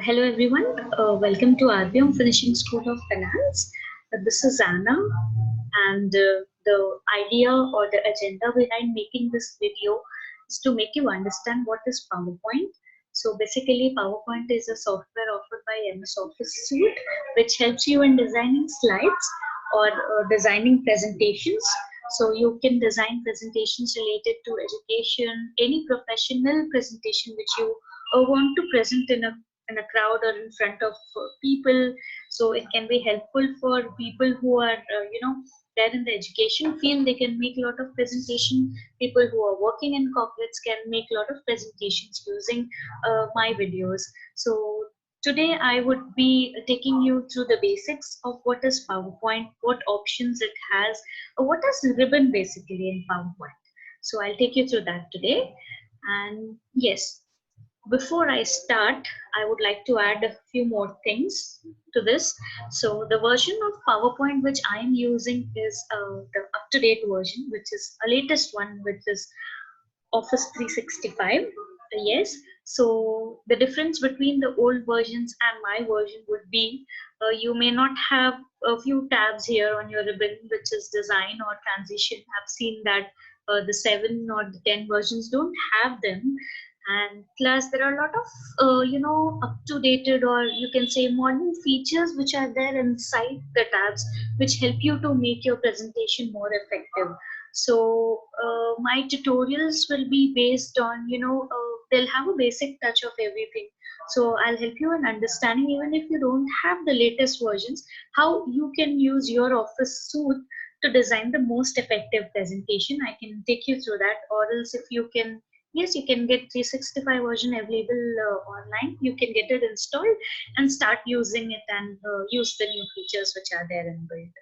Hello everyone, welcome to RBM Finishing School of Finance. This is Anna, and the idea or the agenda behind making this video is to make you understand what is PowerPoint. So basically PowerPoint is a software offered by MS Office Suite which helps you in designing slides or designing presentations. So you can design presentations related to education, any professional presentation which you want to present in a crowd or in front of people. So it can be helpful for people who are there in the education field. They can make a lot of presentation. People who are working in corporates can make a lot of presentations using my videos. So today I would be taking you through the basics of what is PowerPoint, what options it has, what is ribbon basically in PowerPoint. So I'll take you through that today. And yes, before I start, I would like to add a few more things to this. So the version of PowerPoint which I am using is the up-to-date version, which is a latest one, which is Office 365. Yes. So the difference between the old versions and my version would be you may not have a few tabs here on your ribbon, which is design or transition. I've seen that the 7 or the 10 versions don't have them. And plus there are a lot of up-to-dated, or you can say modern features which are there inside the tabs which help you to make your presentation more effective. So my tutorials will be based on they'll have a basic touch of everything. So I'll help you in understanding, even if you don't have the latest versions, how you can use your Office suite to design the most effective presentation. I can take you through that. Or else if you can, yes, you can get 365 version available online. You can get it installed and start using it and use the new features which are there inbuilt.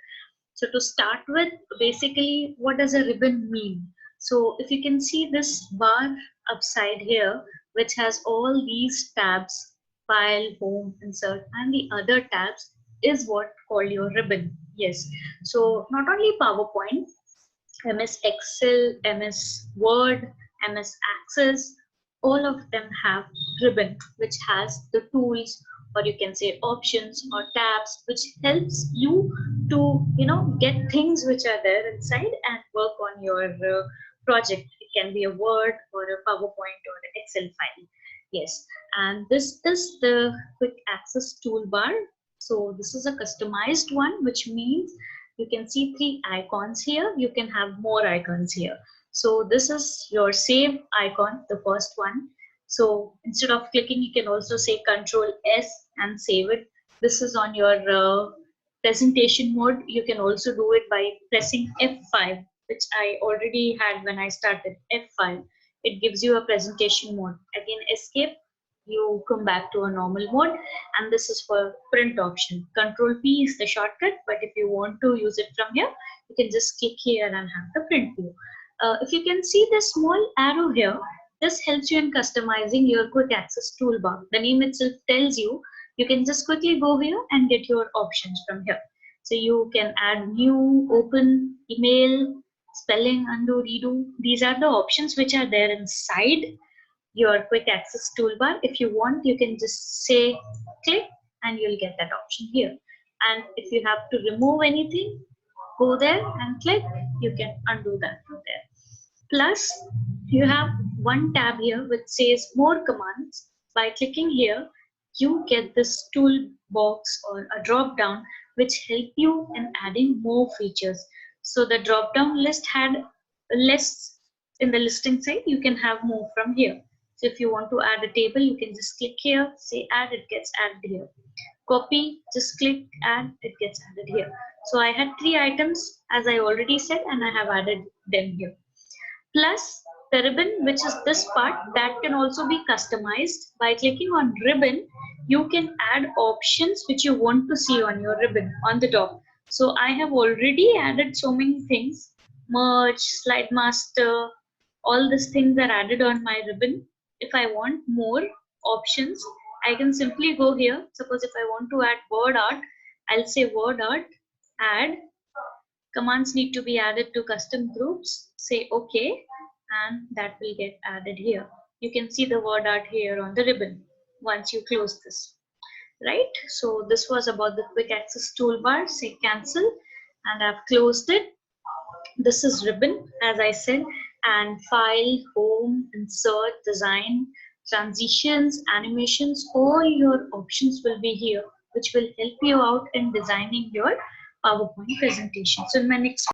So to start with, basically, what does a ribbon mean? So if you can see this bar upside here, which has all these tabs, file, home, insert, and the other tabs, is what called your ribbon. Yes. So not only PowerPoint, MS Excel, MS Word, MS Access, all of them have ribbon, which has the tools, or you can say options or tabs, which helps you to get things which are there inside and work on your project. It can be a Word or a PowerPoint or an Excel file. Yes, and this is the quick access toolbar. So this is a customized one, which means you can see 3 icons here. You can have more icons here. So this is your save icon, the first one. So instead of clicking, you can also say Control S and save it. This is on your presentation mode. You can also do it by pressing F5, which I already had when I started. F5. It gives you a presentation mode. Again, escape, you come back to a normal mode, and this is for print option. Control P is the shortcut, but if you want to use it from here, you can just click here and have the print view. If you can see the small arrow here, this helps you in customizing your quick access toolbar. The name itself tells you, you can just quickly go here and get your options from here. So you can add new, open, email, spelling, undo, redo. These are the options which are there inside your quick access toolbar. If you want, you can just say click and you'll get that option here. And if you have to remove anything, go there and click. You can undo that from there. Plus, you have one tab here which says more commands. By clicking here, you get this toolbox or a drop down which help you in adding more features. So the drop down list had lists in the listing side. You can have more from here. So if you want to add a table, you can just click here, say add, it gets added here. Copy, just click add, it gets added here. So I had 3 items as I already said, and I have added them here. Plus the ribbon, which is this part, that can also be customized. By clicking on ribbon, you can add options which you want to see on your ribbon on the top. So I have already added so many things: merge, slide master, all these things are added on my ribbon. If I want more options, I can simply go here. Suppose if I want to add word art, I'll say word art, add. Commands need to be added to custom groups. Say OK, and that will get added here. You can see the word art here on the ribbon once you close this. right? So this was about the quick access toolbar. Say cancel, and I've closed it. This is ribbon, as I said, and file, home, insert, design, transitions, animations, all your options will be here, which will help you out in designing your PowerPoint presentation. So in my next